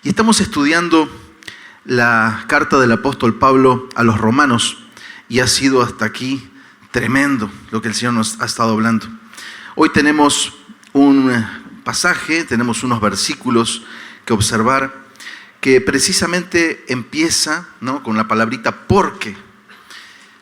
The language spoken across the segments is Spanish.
Y estamos estudiando la carta del apóstol Pablo a los romanos y ha sido hasta aquí tremendo lo que el Señor nos ha estado hablando. Hoy tenemos un pasaje, tenemos unos versículos que observar que precisamente empieza, ¿no?, con la palabrita porque.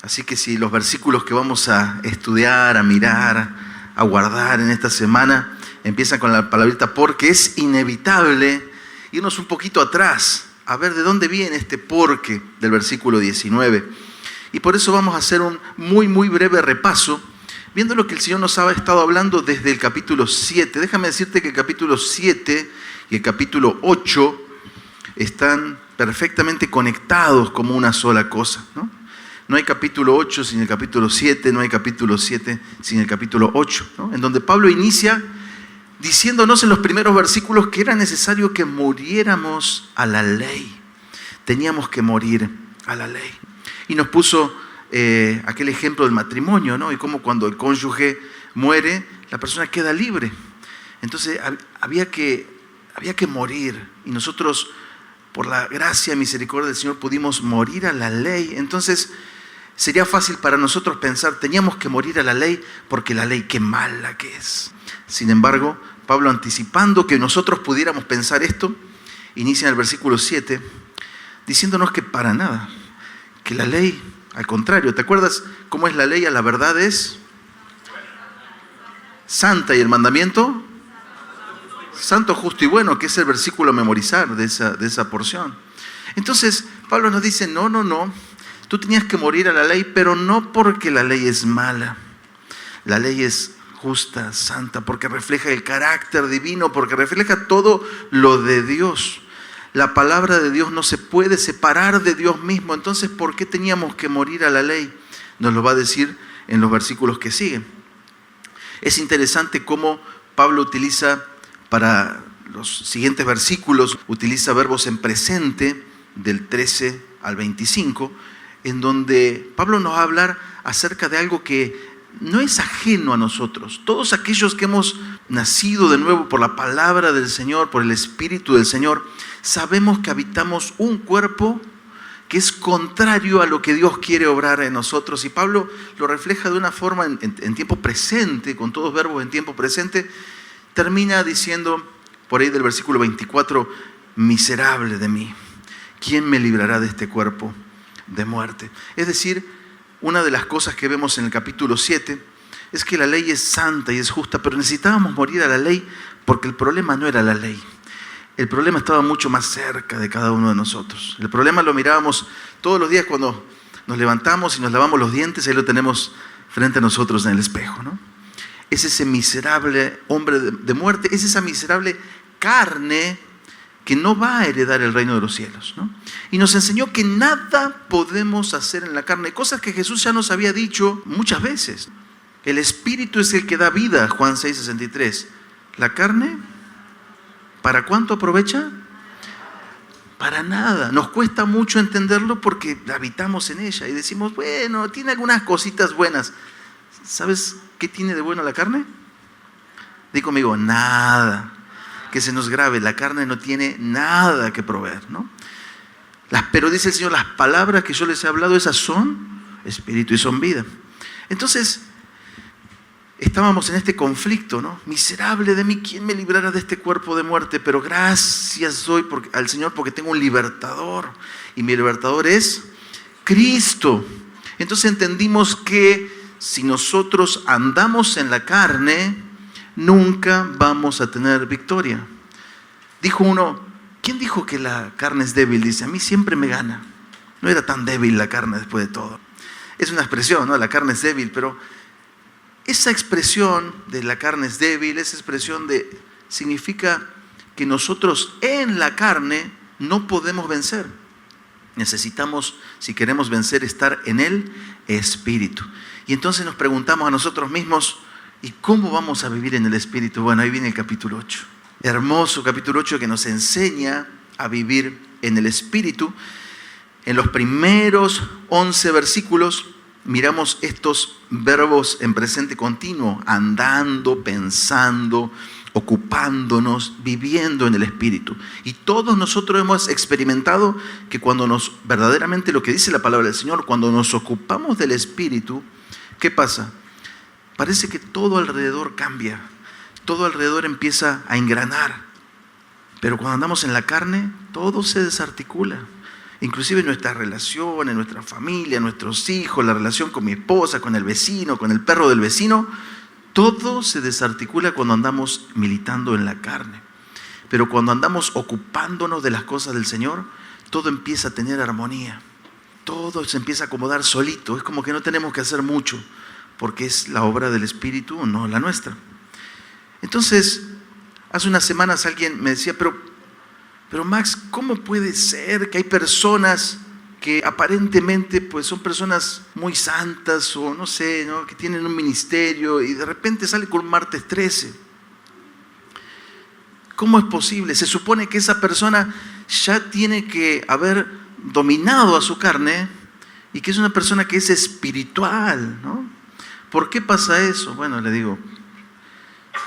Así que si los versículos que vamos a estudiar, a mirar, a guardar en esta semana empiezan con la palabrita porque, es inevitable irnos un poquito atrás, a ver de dónde viene este porque del versículo 19. Y por eso vamos a hacer un muy breve repaso, viendo lo que el Señor nos ha estado hablando desde el capítulo 7. Déjame decirte que el capítulo 7 y el capítulo 8 están perfectamente conectados como una sola cosa, ¿no? No hay capítulo 8 sin el capítulo 7, no hay capítulo 7 sin el capítulo 8, ¿no? En donde Pablo inicia diciéndonos en los primeros versículos que era necesario que muriéramos a la ley. Teníamos que morir a la ley. Y nos puso aquel ejemplo del matrimonio, ¿no? Y cómo cuando el cónyuge muere, la persona queda libre. Entonces había que morir. Y nosotros, por la gracia y misericordia del Señor, pudimos morir a la ley. Entonces sería fácil para nosotros pensar, teníamos que morir a la ley porque la ley qué mala que es. Sin embargo, Pablo, anticipando que nosotros pudiéramos pensar esto, inicia en el versículo 7 diciéndonos que para nada, que la ley, al contrario, ¿te acuerdas cómo es la ley? A la verdad es santa y el mandamiento santo, justo y bueno, que es el versículo a memorizar de esa porción. Entonces Pablo nos dice, no, tú tenías que morir a la ley, pero no porque la ley es mala. La ley es justa, santa, porque refleja el carácter divino, porque refleja todo lo de Dios. La palabra de Dios no se puede separar de Dios mismo. Entonces, ¿por qué teníamos que morir a la ley? Nos lo va a decir en los versículos que siguen. Es interesante cómo Pablo utiliza, para los siguientes versículos, utiliza verbos en presente del 13 al 25, en donde Pablo nos va a hablar acerca de algo que no es ajeno a nosotros. Todos aquellos que hemos nacido de nuevo por la palabra del Señor, por el Espíritu del Señor, sabemos que habitamos un cuerpo que es contrario a lo que Dios quiere obrar en nosotros. Y Pablo lo refleja de una forma en tiempo presente, con todos verbos en tiempo presente. Termina diciendo, por ahí del versículo 24, miserable de mí, ¿quién me librará de este cuerpo de muerte? Es decir, una de las cosas que vemos en el capítulo 7 es que la ley es santa y es justa, pero necesitábamos morir a la ley porque el problema no era la ley. El problema estaba mucho más cerca de cada uno de nosotros. El problema lo mirábamos todos los días cuando nos levantamos y nos lavamos los dientes, ahí lo tenemos frente a nosotros en el espejo, ¿no? Es ese miserable hombre de muerte, es esa miserable carne que no va a heredar el reino de los cielos, ¿no? Y nos enseñó que nada podemos hacer en la carne, cosas que Jesús ya nos había dicho muchas veces. El Espíritu es el que da vida, Juan 6:63. ¿La carne? ¿Para cuánto aprovecha? Para nada. Nos cuesta mucho entenderlo porque habitamos en ella y decimos, bueno, tiene algunas cositas buenas. ¿Sabes qué tiene de bueno la carne? Di conmigo, nada. Que se nos grabe, la carne no tiene nada que proveer, ¿no? Pero dice el Señor, las palabras que yo les he hablado, esas son espíritu y son vida. Entonces, estábamos en este conflicto, ¿no? Miserable de mí, ¿quién me librará de este cuerpo de muerte? Pero gracias doy al Señor porque tengo un libertador. Y mi libertador es Cristo. Entonces entendimos que si nosotros andamos en la carne, nunca vamos a tener victoria. Dijo uno, ¿quién dijo que la carne es débil? Dice, a mí siempre me gana. No era tan débil la carne después de todo. Es una expresión, ¿no? La carne es débil, pero esa expresión de la carne es débil, esa expresión significa que nosotros en la carne no podemos vencer. Necesitamos, si queremos vencer, estar en el Espíritu. Y entonces nos preguntamos a nosotros mismos, ¿y cómo vamos a vivir en el Espíritu? Bueno, ahí viene el capítulo 8. Hermoso capítulo 8 que nos enseña a vivir en el Espíritu. En los primeros 11 versículos miramos estos verbos en presente continuo, andando, pensando, ocupándonos, viviendo en el Espíritu. Y todos nosotros hemos experimentado que cuando verdaderamente lo que dice la palabra del Señor, cuando nos ocupamos del Espíritu, ¿qué pasa? Parece que todo alrededor cambia, todo alrededor empieza a engranar. Pero cuando andamos en la carne, todo se desarticula. Inclusive nuestras relaciones, nuestra familia, nuestros hijos, la relación con mi esposa, con el vecino, con el perro del vecino, todo se desarticula cuando andamos militando en la carne. Pero cuando andamos ocupándonos de las cosas del Señor, todo empieza a tener armonía. Todo se empieza a acomodar solito. Es como que no tenemos que hacer mucho, porque es la obra del Espíritu, no la nuestra. Entonces, hace unas semanas alguien me decía, pero Max, ¿cómo puede ser que hay personas que aparentemente pues son personas muy santas o no sé, ¿no? Que tienen un ministerio y de repente sale con un martes 13? ¿Cómo es posible? Se supone que esa persona ya tiene que haber dominado a su carne y que es una persona que es espiritual, ¿no? ¿Por qué pasa eso? Bueno, le digo,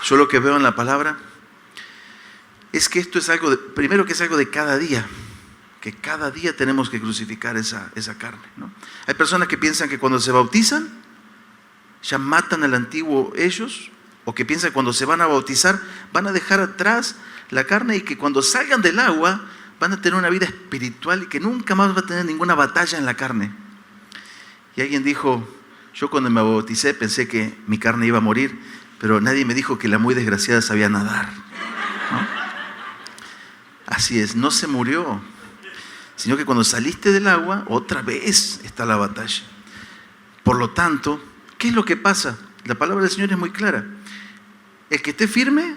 yo lo que veo en la palabra es que esto es algo, primero que es algo de cada día, que cada día tenemos que crucificar esa carne, ¿no? Hay personas que piensan que cuando se bautizan, ya matan al antiguo ellos, o que piensan que cuando se van a bautizar, van a dejar atrás la carne y que cuando salgan del agua, van a tener una vida espiritual y que nunca más va a tener ninguna batalla en la carne. Y alguien dijo, yo cuando me bauticé pensé que mi carne iba a morir, pero nadie me dijo que la muy desgraciada sabía nadar, ¿no? Así es, no se murió, sino que cuando saliste del agua, otra vez está la batalla. Por lo tanto, ¿qué es lo que pasa? La palabra del Señor es muy clara. El que esté firme,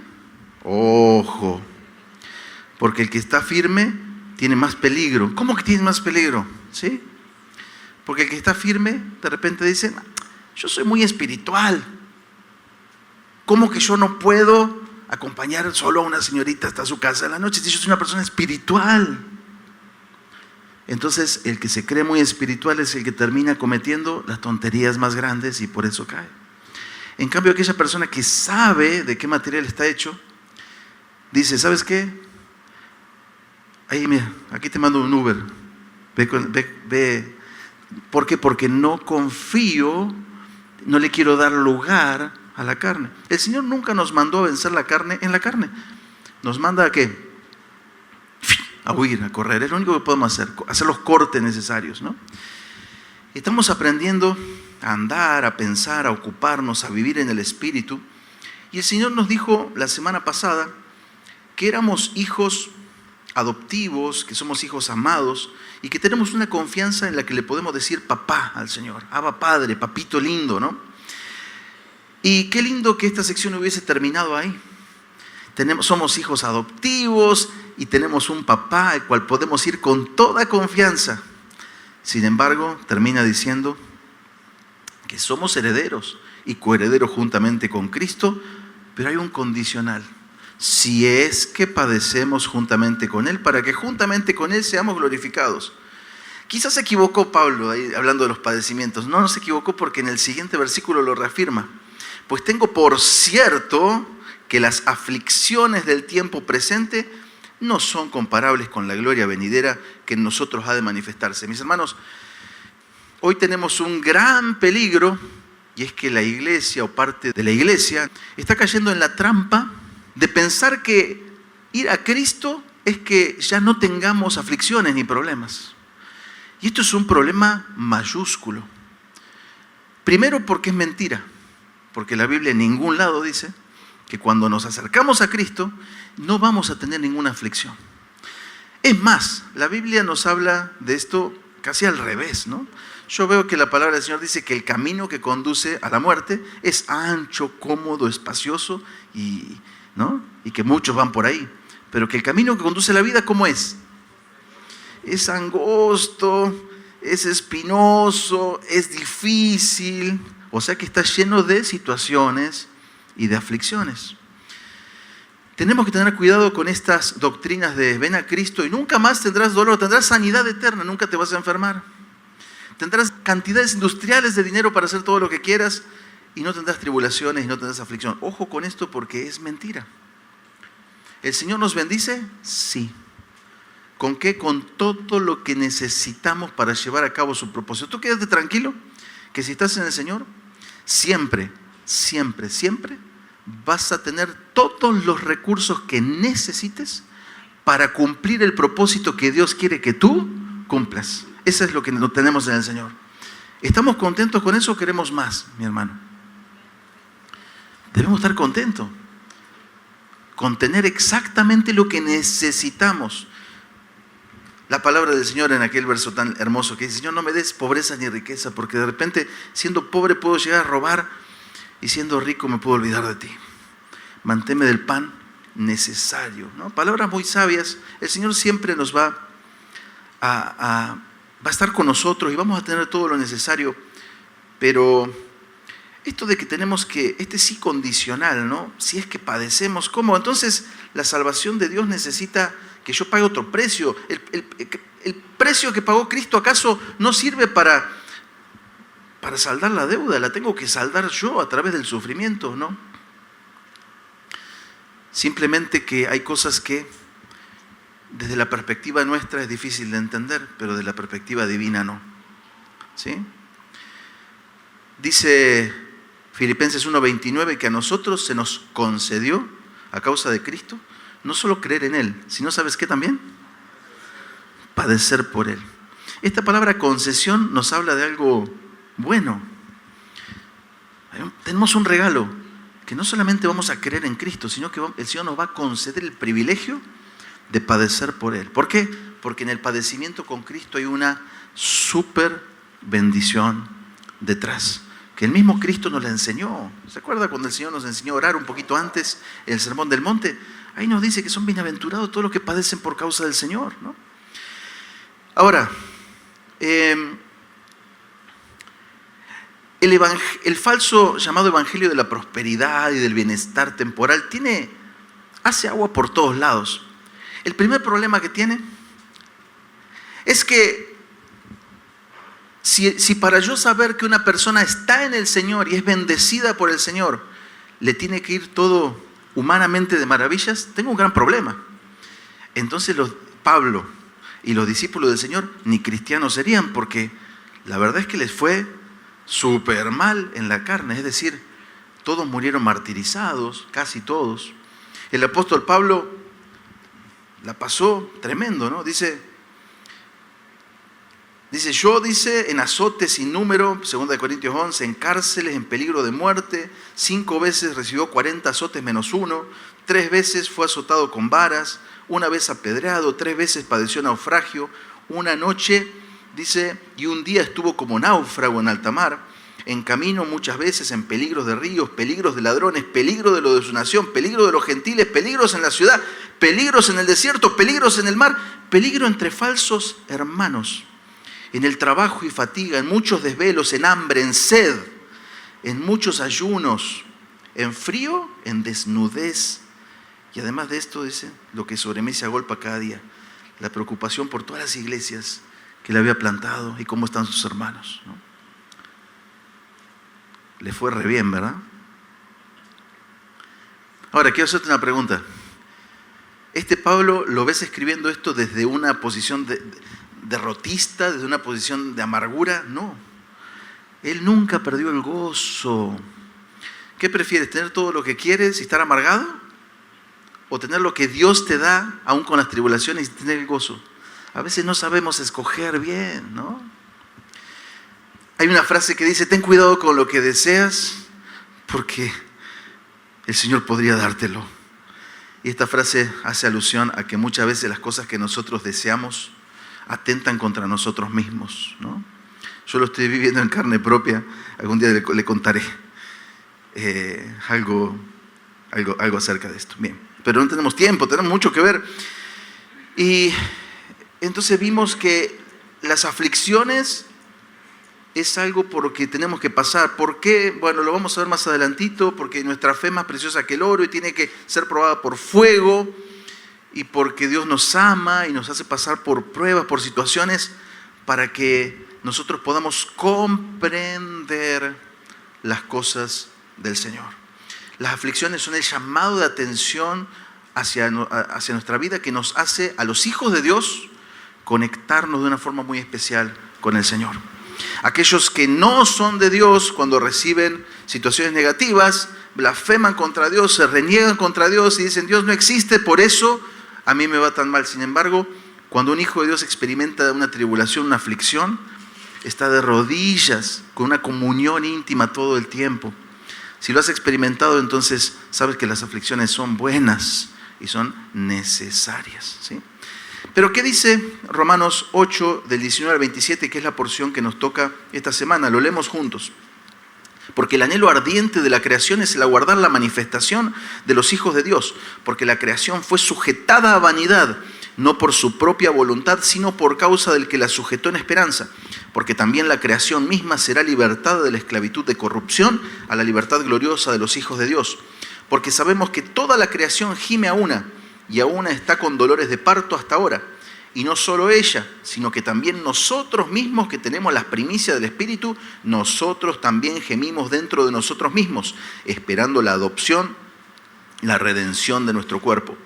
ojo, porque el que está firme tiene más peligro. ¿Cómo que tiene más peligro? ¿Sí? Porque el que está firme, de repente dice, yo soy muy espiritual. ¿Cómo que yo no puedo acompañar solo a una señorita hasta su casa en la noche si yo soy una persona espiritual? Entonces, el que se cree muy espiritual es el que termina cometiendo las tonterías más grandes y por eso cae. En cambio, aquella persona que sabe de qué material está hecho, dice, ¿sabes qué? Ahí, mira, aquí te mando un Uber. Ve. ¿Por qué? Porque no confío, no le quiero dar lugar a la carne. El Señor nunca nos mandó a vencer la carne en la carne. Nos manda a ¿qué? A huir, a correr. Es lo único que podemos hacer los cortes necesarios, ¿no? Estamos aprendiendo a andar, a pensar, a ocuparnos, a vivir en el Espíritu. Y el Señor nos dijo la semana pasada que éramos hijos adoptivos, que somos hijos amados y que tenemos una confianza en la que le podemos decir papá al Señor. Abba Padre, papito lindo, ¿no? Y qué lindo que esta sección hubiese terminado ahí. Somos hijos adoptivos y tenemos un papá al cual podemos ir con toda confianza. Sin embargo, termina diciendo que somos herederos y coherederos juntamente con Cristo, pero hay un condicional. Si es que padecemos juntamente con Él, para que juntamente con Él seamos glorificados. Quizás se equivocó Pablo ahí, hablando de los padecimientos. No se equivocó porque en el siguiente versículo lo reafirma. Pues tengo por cierto que las aflicciones del tiempo presente no son comparables con la gloria venidera que en nosotros ha de manifestarse. Mis hermanos, hoy tenemos un gran peligro, y es que la iglesia o parte de la iglesia está cayendo en la trampa de pensar que ir a Cristo es que ya no tengamos aflicciones ni problemas. Y esto es un problema mayúsculo. Primero porque es mentira, porque la Biblia en ningún lado dice que cuando nos acercamos a Cristo no vamos a tener ninguna aflicción. Es más, la Biblia nos habla de esto casi al revés, ¿no? Yo veo que la palabra del Señor dice que el camino que conduce a la muerte es ancho, cómodo, espacioso ¿no? Y que muchos van por ahí. Pero que el camino que conduce a la vida, ¿cómo es? Es angosto, es espinoso, es difícil. O sea que está lleno de situaciones y de aflicciones. Tenemos que tener cuidado con estas doctrinas de ven a Cristo y nunca más tendrás dolor, tendrás sanidad eterna, nunca te vas a enfermar. Tendrás cantidades industriales de dinero para hacer todo lo que quieras y no tendrás tribulaciones y no tendrás aflicción. Ojo con esto porque es mentira. ¿El Señor nos bendice? Sí. ¿Con qué? Con todo lo que necesitamos para llevar a cabo su propósito. Tú quédate tranquilo, que si estás en el Señor, siempre, siempre, siempre vas a tener todos los recursos que necesites para cumplir el propósito que Dios quiere que tú cumplas. Eso es lo que tenemos en el Señor. ¿Estamos contentos con eso o queremos más, mi hermano? Debemos estar contentos con tener exactamente lo que necesitamos. La palabra del Señor en aquel verso tan hermoso que dice: Señor, no me des pobreza ni riqueza, porque de repente siendo pobre puedo llegar a robar y siendo rico me puedo olvidar de ti. Manténme del pan necesario, ¿no? Palabras muy sabias. El Señor siempre nos va a estar con nosotros y vamos a tener todo lo necesario, pero esto de que tenemos que, sí condicional, ¿no? Si es que padecemos, ¿cómo? Entonces la salvación de Dios necesita que yo pague otro precio. El precio que pagó Cristo, ¿acaso no sirve para saldar la deuda? La tengo que saldar yo a través del sufrimiento, ¿no? Simplemente que hay cosas que desde la perspectiva nuestra es difícil de entender, pero de la perspectiva divina no. ¿Sí? Dice Filipenses 1:29 que a nosotros se nos concedió, a causa de Cristo, no solo creer en Él, sino, ¿sabes qué también? Padecer por Él. Esta palabra concesión nos habla de algo bueno. Tenemos un regalo, que no solamente vamos a creer en Cristo, sino que el Señor nos va a conceder el privilegio de padecer por Él. ¿Por qué? Porque en el padecimiento con Cristo hay una súper bendición detrás, que el mismo Cristo nos la enseñó. ¿Se acuerda cuando el Señor nos enseñó a orar un poquito antes, en el Sermón del Monte? Ahí nos dice que son bienaventurados todos los que padecen por causa del Señor, ¿no? Ahora, el falso llamado evangelio de la prosperidad y del bienestar temporal hace agua por todos lados. El primer problema que tiene es que si para yo saber que una persona está en el Señor y es bendecida por el Señor, le tiene que ir todo humanamente de maravillas, tengo un gran problema. Entonces Pablo y los discípulos del Señor ni cristianos serían, porque la verdad es que les fue súper mal en la carne, es decir, todos murieron martirizados, casi todos. El apóstol Pablo la pasó tremendo, ¿no? Dice yo, en azotes sin número, 2 Corintios 11, en cárceles, en peligro de muerte, 5 veces recibió 40 azotes menos 1, 3 veces fue azotado con varas, 1 vez apedreado, 3 veces padeció naufragio, 1 noche, y un día estuvo como náufrago en alta mar, en camino muchas veces, en peligros de ríos, peligros de ladrones, peligro de los de su nación, peligro de los gentiles, peligros en la ciudad, peligros en el desierto, peligros en el mar, peligro entre falsos hermanos, en el trabajo y fatiga, en muchos desvelos, en hambre, en sed, en muchos ayunos, en frío, en desnudez. Y además de esto, dice, lo que sobre mí se agolpa cada día, la preocupación por todas las iglesias que le había plantado y cómo están sus hermanos, ¿no? Le fue re bien, ¿verdad? Ahora, quiero hacerte una pregunta. Pablo, ¿lo ves escribiendo esto desde una posición derrotista, desde una posición de amargura? No. Él nunca perdió el gozo. ¿Qué prefieres? ¿Tener todo lo que quieres y estar amargado? ¿O tener lo que Dios te da, aún con las tribulaciones, y tener el gozo? A veces no sabemos escoger bien, ¿no? Hay una frase que dice: ten cuidado con lo que deseas, porque el Señor podría dártelo. Y esta frase hace alusión a que muchas veces las cosas que nosotros deseamos atentan contra nosotros mismos, ¿no? Yo lo estoy viviendo en carne propia. Algún día le contaré algo acerca de esto. Bien, pero no tenemos tiempo, tenemos mucho que ver. Y entonces vimos que las aflicciones es algo por lo que tenemos que pasar. ¿Por qué? Bueno, lo vamos a ver más adelantito, porque nuestra fe es más preciosa que el oro y tiene que ser probada por fuego, y porque Dios nos ama y nos hace pasar por pruebas, por situaciones, para que nosotros podamos comprender las cosas del Señor. Las aflicciones son el llamado de atención hacia nuestra vida que nos hace a los hijos de Dios conectarnos de una forma muy especial con el Señor. Aquellos que no son de Dios, cuando reciben situaciones negativas, blasfeman contra Dios, se reniegan contra Dios y dicen: Dios no existe, por eso a mí me va tan mal. Sin embargo, cuando un hijo de Dios experimenta una tribulación, una aflicción, está de rodillas, con una comunión íntima todo el tiempo. Si lo has experimentado, entonces sabes que las aflicciones son buenas y son necesarias, ¿sí? Pero ¿qué dice Romanos 8, del 19 al 27, que es la porción que nos toca esta semana? Lo leemos juntos. Porque el anhelo ardiente de la creación es el aguardar la manifestación de los hijos de Dios, porque la creación fue sujetada a vanidad, no por su propia voluntad, sino por causa del que la sujetó en esperanza, porque también la creación misma será libertada de la esclavitud de corrupción a la libertad gloriosa de los hijos de Dios. Porque sabemos que toda la creación gime a una, y a una está con dolores de parto hasta ahora. Y no solo ella, sino que también nosotros mismos que tenemos las primicias del Espíritu, nosotros también gemimos dentro de nosotros mismos, esperando la adopción, la redención de nuestro cuerpo.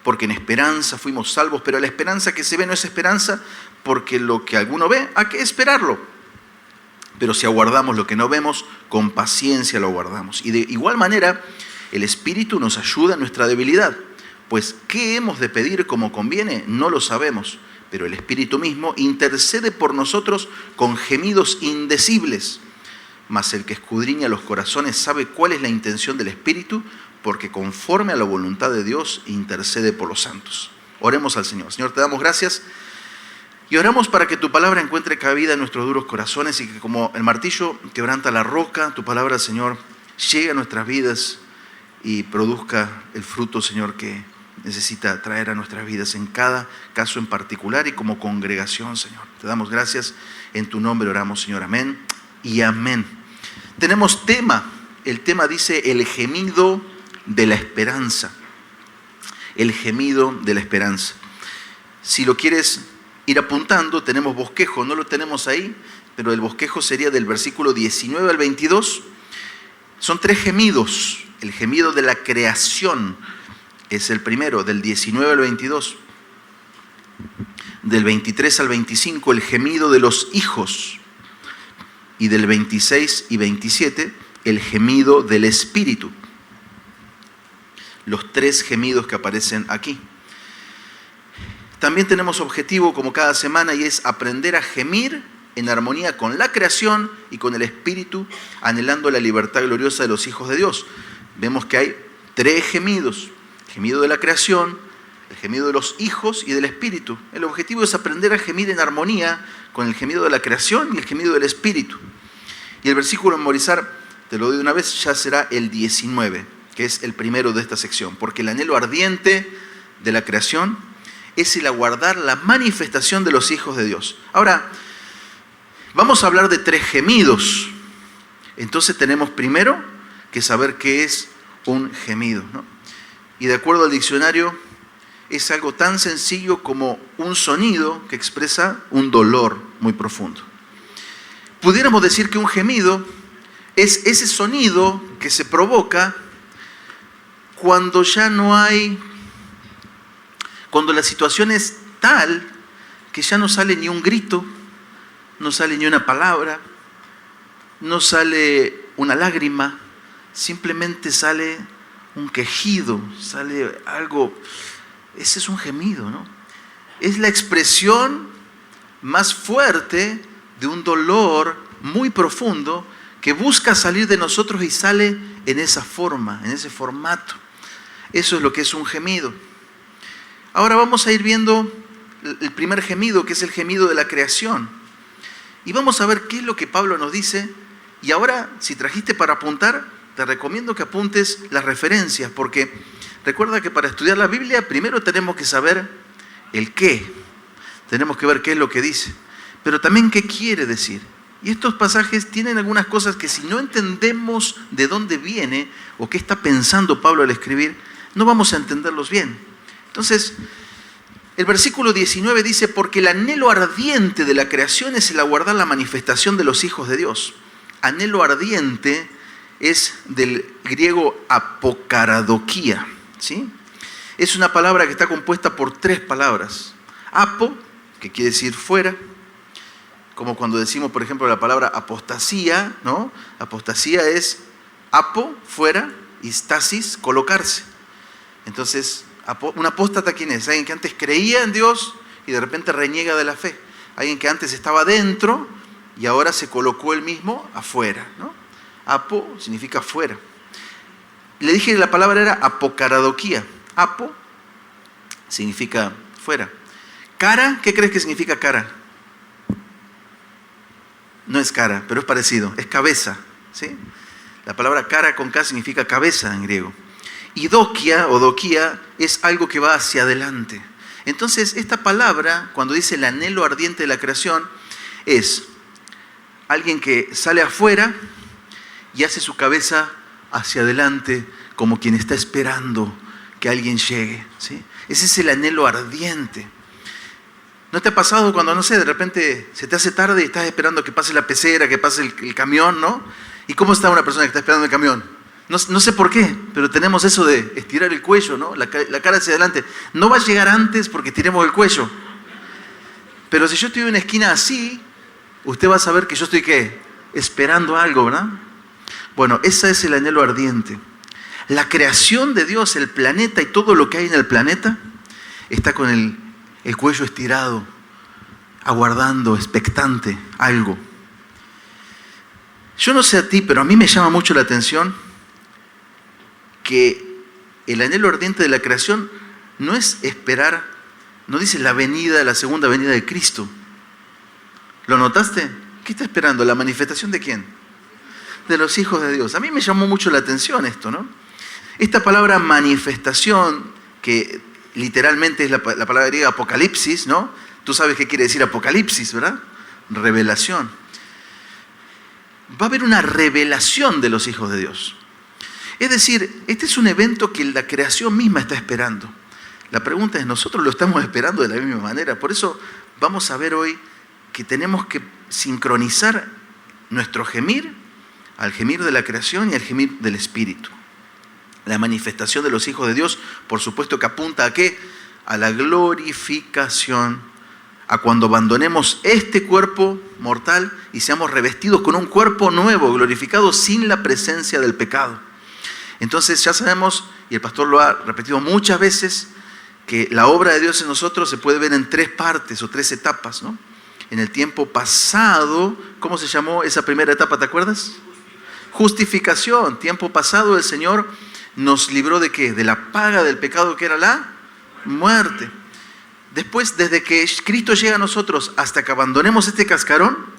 Porque en esperanza fuimos salvos, pero la esperanza que se ve no es esperanza, porque lo que alguno ve, ¿a qué esperarlo? Pero si aguardamos lo que no vemos, con paciencia lo aguardamos. Y de igual manera, el Espíritu nos ayuda en nuestra debilidad. Pues, ¿qué hemos de pedir como conviene? No lo sabemos, pero el Espíritu mismo intercede por nosotros con gemidos indecibles. Mas el que escudriña los corazones sabe cuál es la intención del Espíritu, porque conforme a la voluntad de Dios intercede por los santos. Oremos al Señor. Señor, te damos gracias y oramos para que tu palabra encuentre cabida en nuestros duros corazones y que, como el martillo quebranta la roca, tu palabra, Señor, llegue a nuestras vidas y produzca el fruto, Señor, que necesita traer a nuestras vidas en cada caso en particular y como congregación, Señor. Te damos gracias, en tu nombre oramos, Señor, amén y amén. Tenemos tema, el tema dice el gemido de la esperanza, el gemido de la esperanza. Si lo quieres ir apuntando, tenemos bosquejo, no lo tenemos ahí, pero el bosquejo sería del versículo 19 al 22, son 3 gemidos. El gemido de la creación es el primero, del 19 al 22. Del 23 al 25, el gemido de los hijos. Y del 26 y 27, el gemido del Espíritu. Los 3 gemidos que aparecen aquí. También tenemos objetivo, como cada semana, y es aprender a gemir en armonía con la creación y con el Espíritu, anhelando la libertad gloriosa de los hijos de Dios. Vemos que hay 3 gemidos: el gemido de la creación, el gemido de los hijos y del Espíritu. El objetivo es aprender a gemir en armonía con el gemido de la creación y el gemido del Espíritu. Y el versículo a memorizar, te lo doy de una vez, ya será el 19, que es el primero de esta sección. Porque el anhelo ardiente de la creación es el aguardar la manifestación de los hijos de Dios. Ahora, vamos a hablar de 3 gemidos. Entonces tenemos primero que saber qué es un gemido, ¿no? Y de acuerdo al diccionario, es algo tan sencillo como un sonido que expresa un dolor muy profundo. Pudiéramos decir que un gemido es ese sonido que se provoca cuando ya no hay, cuando la situación es tal que ya no sale ni un grito, no sale ni una palabra, no sale una lágrima, simplemente sale un quejido, sale algo. Ese es un gemido, ¿no? Es la expresión más fuerte de un dolor muy profundo que busca salir de nosotros y sale en esa forma, en ese formato. Eso es lo que es un gemido. Ahora vamos a ir viendo el primer gemido, que es el gemido de la creación. Y vamos a ver qué es lo que Pablo nos dice. Y ahora, si trajiste para apuntar, te recomiendo que apuntes las referencias, porque recuerda que para estudiar la Biblia primero tenemos que saber el qué. Tenemos que ver qué es lo que dice, pero también qué quiere decir. Y estos pasajes tienen algunas cosas que si no entendemos de dónde viene o qué está pensando Pablo al escribir, no vamos a entenderlos bien. Entonces, el versículo 19 dice: porque el anhelo ardiente de la creación es el aguardar la manifestación de los hijos de Dios. Anhelo ardiente es del griego apokaradokia, ¿sí? Es una palabra que está compuesta por 3 palabras. Apo, que quiere decir fuera, como cuando decimos, por ejemplo, la palabra apostasía, ¿no? Apostasía es apo, fuera, y stasis, colocarse. Entonces, un apóstata, ¿quién es? Alguien que antes creía en Dios y de repente reniega de la fe. Alguien que antes estaba dentro y ahora se colocó él mismo afuera, ¿no? Apo significa fuera. Le dije que la palabra era apocaradoquía. Apo significa fuera. Cara, ¿qué crees que significa cara? No es cara, pero es parecido, es cabeza, ¿sí? La palabra cara con K significa cabeza en griego. Y dokia o doquía es algo que va hacia adelante. Entonces, esta palabra, cuando dice el anhelo ardiente de la creación, es alguien que sale afuera y hace su cabeza hacia adelante como quien está esperando que alguien llegue, ¿sí? Ese es el anhelo ardiente. ¿No te ha pasado cuando, no sé, de repente se te hace tarde y estás esperando que pase la pecera, que pase el camión, ¿no? ¿Y cómo está una persona que está esperando el camión? No sé por qué, pero tenemos eso de estirar el cuello, ¿no? La cara hacia adelante. No va a llegar antes porque tiremos el cuello. Pero si yo estoy en una esquina así, usted va a saber que yo estoy, ¿qué? Esperando algo, ¿verdad? Bueno, ese es el anhelo ardiente. La creación de Dios, el planeta y todo lo que hay en el planeta, está con el cuello estirado, aguardando, expectante, algo. Yo no sé a ti, pero a mí me llama mucho la atención que el anhelo ardiente de la creación no es esperar, no dice la segunda venida de Cristo. ¿Lo notaste? ¿Qué está esperando? ¿La manifestación de quién? De los hijos de Dios. A mí me llamó mucho la atención esto, ¿no? Esta palabra manifestación, que literalmente es la palabra griega apocalipsis, ¿no? Tú sabes qué quiere decir apocalipsis, ¿verdad? Revelación. Va a haber una revelación de los hijos de Dios. Es decir, este es un evento que la creación misma está esperando. La pregunta es, ¿nosotros lo estamos esperando de la misma manera? Por eso vamos a ver hoy que tenemos que sincronizar nuestro gemir al gemir de la creación y al gemir del Espíritu. La manifestación de los hijos de Dios, por supuesto que apunta ¿a qué? A la glorificación, a cuando abandonemos este cuerpo mortal y seamos revestidos con un cuerpo nuevo, glorificado, sin la presencia del pecado. Entonces ya sabemos, y el pastor lo ha repetido muchas veces, que la obra de Dios en nosotros se puede ver en 3 partes o 3 etapas, ¿no? En el tiempo pasado, ¿cómo se llamó esa primera etapa? ¿Te acuerdas? Justificación. Tiempo pasado el Señor nos libró ¿de qué? De la paga del pecado, que era la muerte. Después, desde que Cristo llega a nosotros hasta que abandonemos este cascarón,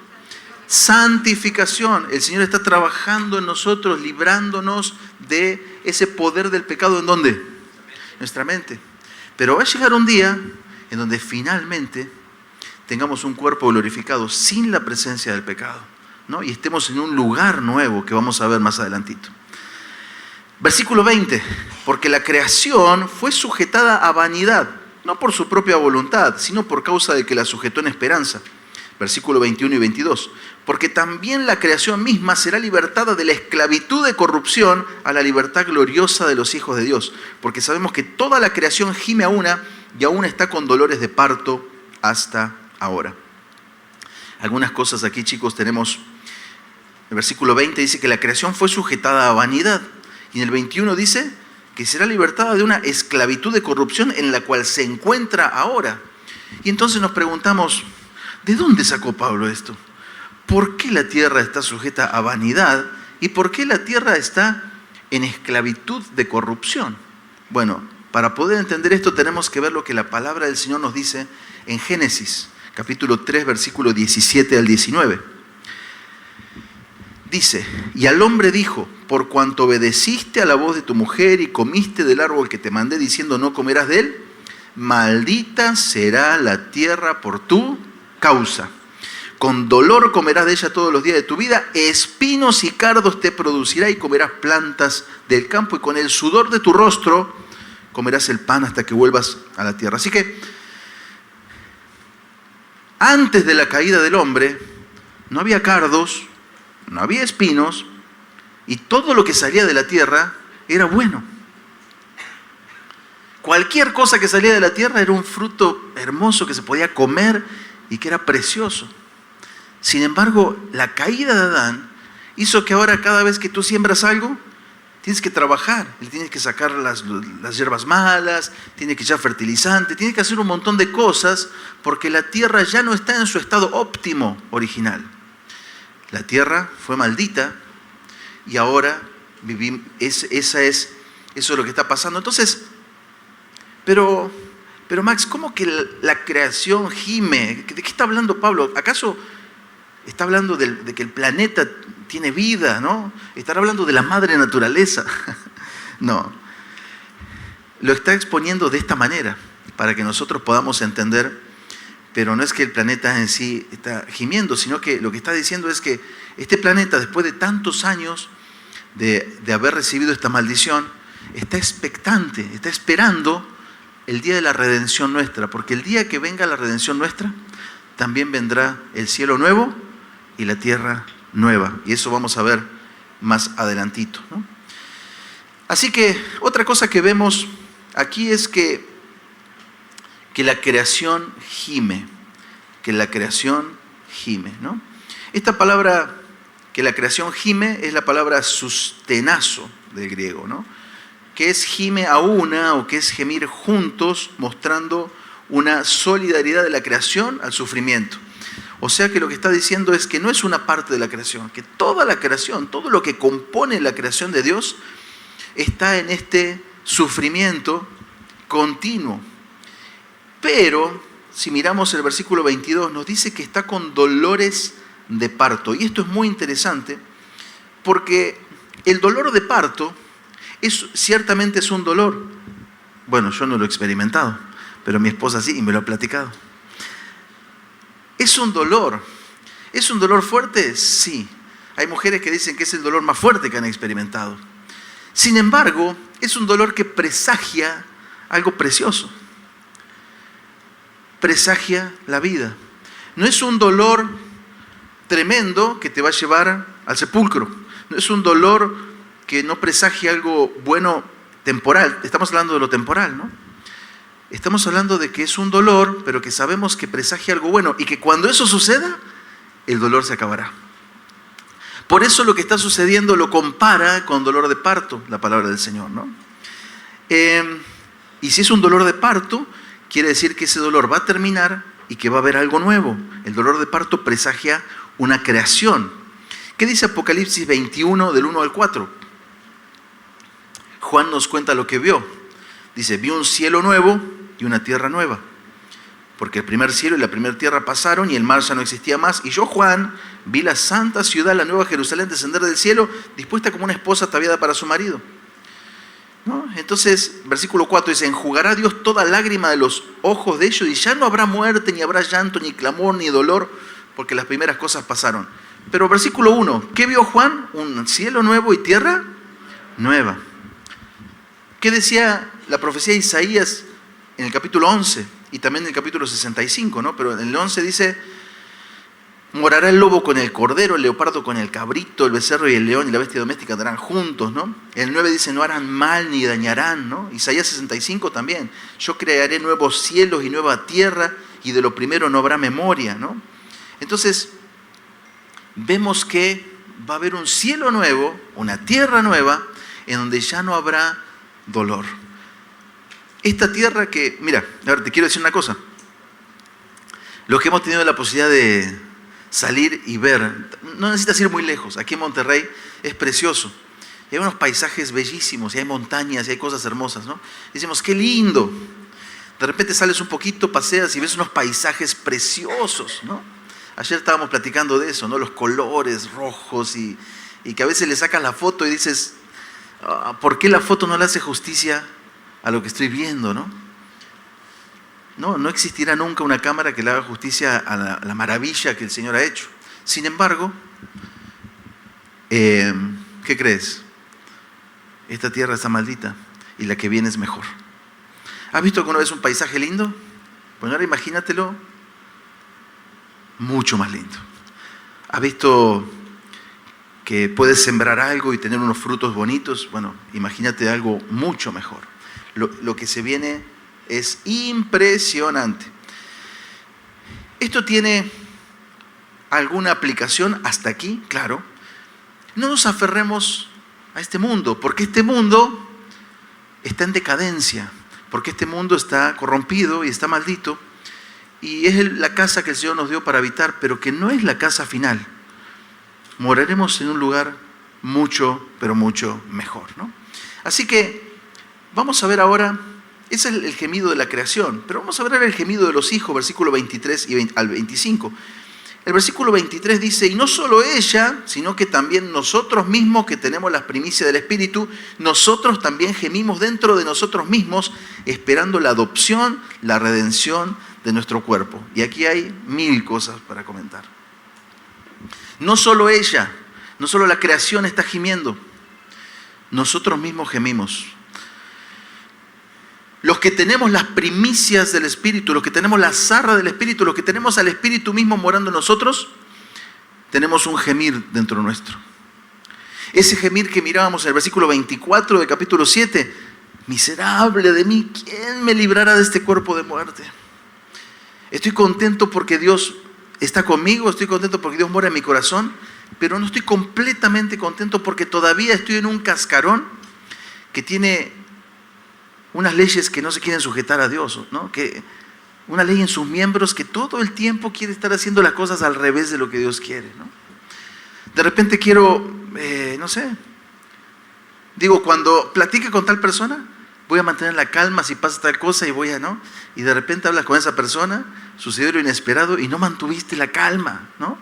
santificación. El Señor está trabajando en nosotros, librándonos de ese poder del pecado. ¿En dónde? En nuestra mente. Pero va a llegar un día en donde finalmente tengamos un cuerpo glorificado sin la presencia del pecado, ¿no? Y estemos en un lugar nuevo que vamos a ver más adelantito. Versículo 20. Porque la creación fue sujetada a vanidad, no por su propia voluntad, sino por causa de que la sujetó en esperanza. Versículo 21 y 22. Porque también la creación misma será libertada de la esclavitud de corrupción a la libertad gloriosa de los hijos de Dios. Porque sabemos que toda la creación gime a una y aún está con dolores de parto hasta ahora. Algunas cosas aquí, chicos, tenemos. El versículo 20 dice que la creación fue sujetada a vanidad. Y en el 21 dice que será libertada de una esclavitud de corrupción en la cual se encuentra ahora. Y entonces nos preguntamos, ¿de dónde sacó Pablo esto? ¿Por qué la tierra está sujeta a vanidad? ¿Y por qué la tierra está en esclavitud de corrupción? Bueno, para poder entender esto tenemos que ver lo que la palabra del Señor nos dice en Génesis, capítulo 3, versículo 17 al 19. Dice, y al hombre dijo, por cuanto obedeciste a la voz de tu mujer y comiste del árbol que te mandé diciendo no comerás de él, maldita será la tierra por tu causa. Con dolor comerás de ella todos los días de tu vida, espinos y cardos te producirá y comerás plantas del campo y con el sudor de tu rostro comerás el pan hasta que vuelvas a la tierra. Así que, antes de la caída del hombre, no había cardos, no había espinos y todo lo que salía de la tierra era bueno. Cualquier cosa que salía de la tierra era un fruto hermoso que se podía comer y que era precioso. Sin embargo, la caída de Adán hizo que ahora cada vez que tú siembras algo, tienes que trabajar, tienes que sacar las hierbas malas, tienes que echar fertilizante, tienes que hacer un montón de cosas porque la tierra ya no está en su estado óptimo original. La tierra fue maldita y ahora eso es lo que está pasando. Entonces, pero Max, ¿cómo que la creación gime? ¿De qué está hablando Pablo? ¿Acaso está hablando de que el planeta tiene vida, ¿no? ¿Estará hablando de la madre naturaleza? No. Lo está exponiendo de esta manera, para que nosotros podamos entender, pero no es que el planeta en sí está gimiendo, sino que lo que está diciendo es que este planeta, después de tantos años de haber recibido esta maldición, está expectante, está esperando el día de la redención nuestra, porque el día que venga la redención nuestra, también vendrá el cielo nuevo y la tierra nueva. Y eso vamos a ver más adelantito, ¿no? Así que otra cosa que vemos aquí es que la creación gime, ¿no? Esta palabra, que la creación gime, es la palabra sustenazo del griego, ¿no? Que es gime a una o que es gemir juntos, mostrando una solidaridad de la creación al sufrimiento. O sea que lo que está diciendo es que no es una parte de la creación, que toda la creación, todo lo que compone la creación de Dios, está en este sufrimiento continuo. Pero, si miramos el versículo 22, nos dice que está con dolores de parto. Y esto es muy interesante, porque el dolor de parto ciertamente es un dolor. Bueno, yo no lo he experimentado, pero mi esposa sí, y me lo ha platicado. Es un dolor fuerte, sí. Hay mujeres que dicen que es el dolor más fuerte que han experimentado. Sin embargo, es un dolor que presagia algo precioso. Presagia la vida. No es un dolor tremendo que te va a llevar al sepulcro. No es un dolor que no presagia algo bueno temporal. Estamos hablando de lo temporal, ¿no? Estamos hablando de que es un dolor, pero que sabemos que presagia algo bueno y que cuando eso suceda, el dolor se acabará. Por eso lo que está sucediendo lo compara con dolor de parto, la palabra del Señor, ¿no? Y si es un dolor de parto, quiere decir que ese dolor va a terminar y que va a haber algo nuevo. El dolor de parto presagia una creación. ¿Qué dice Apocalipsis 21, del 1 al 4? Juan nos cuenta lo que vio. Dice, vi un cielo nuevo y una tierra nueva. Porque el primer cielo y la primera tierra pasaron y el mar ya no existía más. Y yo, Juan, vi la santa ciudad, la nueva Jerusalén, descender del cielo, dispuesta como una esposa ataviada para su marido. ¿No? Entonces, versículo 4 dice, enjugará Dios toda lágrima de los ojos de ellos y ya no habrá muerte, ni habrá llanto, ni clamor, ni dolor, porque las primeras cosas pasaron. Pero versículo 1, ¿qué vio Juan? Un cielo nuevo y tierra nueva. ¿Qué decía la profecía de Isaías en el capítulo 11 y también en el capítulo 65, ¿no? Pero en el 11 dice, morará el lobo con el cordero, el leopardo con el cabrito, el becerro y el león y la bestia doméstica andarán juntos, ¿no? El 9 dice, no harán mal ni dañarán, ¿no? Isaías 65 también, yo crearé nuevos cielos y nueva tierra y de lo primero no habrá memoria, ¿no? Entonces, vemos que va a haber un cielo nuevo, una tierra nueva, en donde ya no habrá dolor. Esta tierra que, mira, a ver, te quiero decir una cosa. Los que hemos tenido la posibilidad de salir y ver, no necesitas ir muy lejos. Aquí en Monterrey es precioso. Y hay unos paisajes bellísimos, y hay montañas, y hay cosas hermosas, ¿no? Y decimos, qué lindo. De repente sales un poquito, paseas y ves unos paisajes preciosos, ¿no? Ayer estábamos platicando de eso, ¿no? Los colores rojos y que a veces le sacas la foto y dices, ¿por qué la foto no le hace justicia a lo que estoy viendo, no? No existirá nunca una cámara que le haga justicia a la maravilla que el Señor ha hecho. Sin embargo, ¿qué crees? Esta tierra está maldita y la que viene es mejor. ¿Has visto alguna vez un paisaje lindo? Bueno, ahora imagínatelo mucho más lindo. ¿Has visto que puedes sembrar algo y tener unos frutos bonitos? Bueno, imagínate algo mucho mejor. lo que se viene es impresionante. ¿Esto tiene alguna aplicación hasta aquí? Claro. No nos aferremos a este mundo, porque este mundo está en decadencia, porque este mundo está corrompido y está maldito, y es la casa que el Señor nos dio para habitar, pero que no es la casa final. Moraremos en un lugar mucho, pero mucho mejor, ¿no? Así que vamos a ver ahora, ese es el gemido de la creación, pero vamos a ver el gemido de los hijos, versículo 23 al 25. El versículo 23 dice, y no solo ella, sino que también nosotros mismos que tenemos las primicias del Espíritu, nosotros también gemimos dentro de nosotros mismos, esperando la adopción, la redención de nuestro cuerpo. Y aquí hay 1000 cosas para comentar. No solo ella, no solo la creación está gimiendo, nosotros mismos gemimos. Los que tenemos las primicias del Espíritu, los que tenemos la zarra del Espíritu, los que tenemos al Espíritu mismo morando en nosotros, tenemos un gemir dentro nuestro. Ese gemir que mirábamos en el versículo 24 del capítulo 7, miserable de mí, ¿quién me librará de este cuerpo de muerte? Estoy contento porque Dios está conmigo, estoy contento porque Dios mora en mi corazón, pero no estoy completamente contento porque todavía estoy en un cascarón que tiene unas leyes que no se quieren sujetar a Dios, ¿no? Que una ley en sus miembros que todo el tiempo quiere estar haciendo las cosas al revés de lo que Dios quiere, ¿no? De repente quiero, digo, cuando platique con tal persona, voy a mantener la calma si pasa tal cosa y voy a, ¿no? Y de repente hablas con esa persona, sucedió lo inesperado y no mantuviste la calma, ¿no?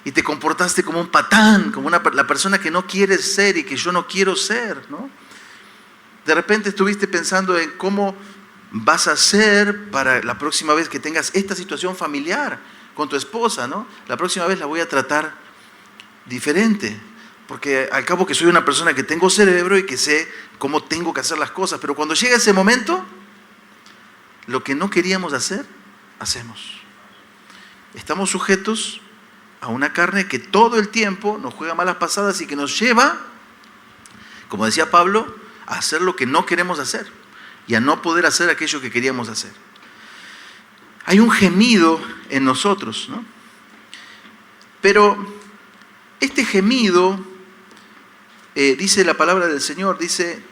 Y te comportaste como un patán, como la persona que no quieres ser y que yo no quiero ser, ¿no? De repente estuviste pensando en cómo vas a hacer para la próxima vez que tengas esta situación familiar con tu esposa, ¿no? La próxima vez la voy a tratar diferente, porque al cabo que soy una persona que tengo cerebro y que sé cómo tengo que hacer las cosas, pero cuando llega ese momento, lo que no queríamos hacer, hacemos. Estamos sujetos a una carne que todo el tiempo nos juega malas pasadas y que nos lleva, como decía Pablo, a hacer lo que no queremos hacer y a no poder hacer aquello que queríamos hacer. Hay un gemido en nosotros, ¿no? Pero este gemido, dice la palabra del Señor, dice,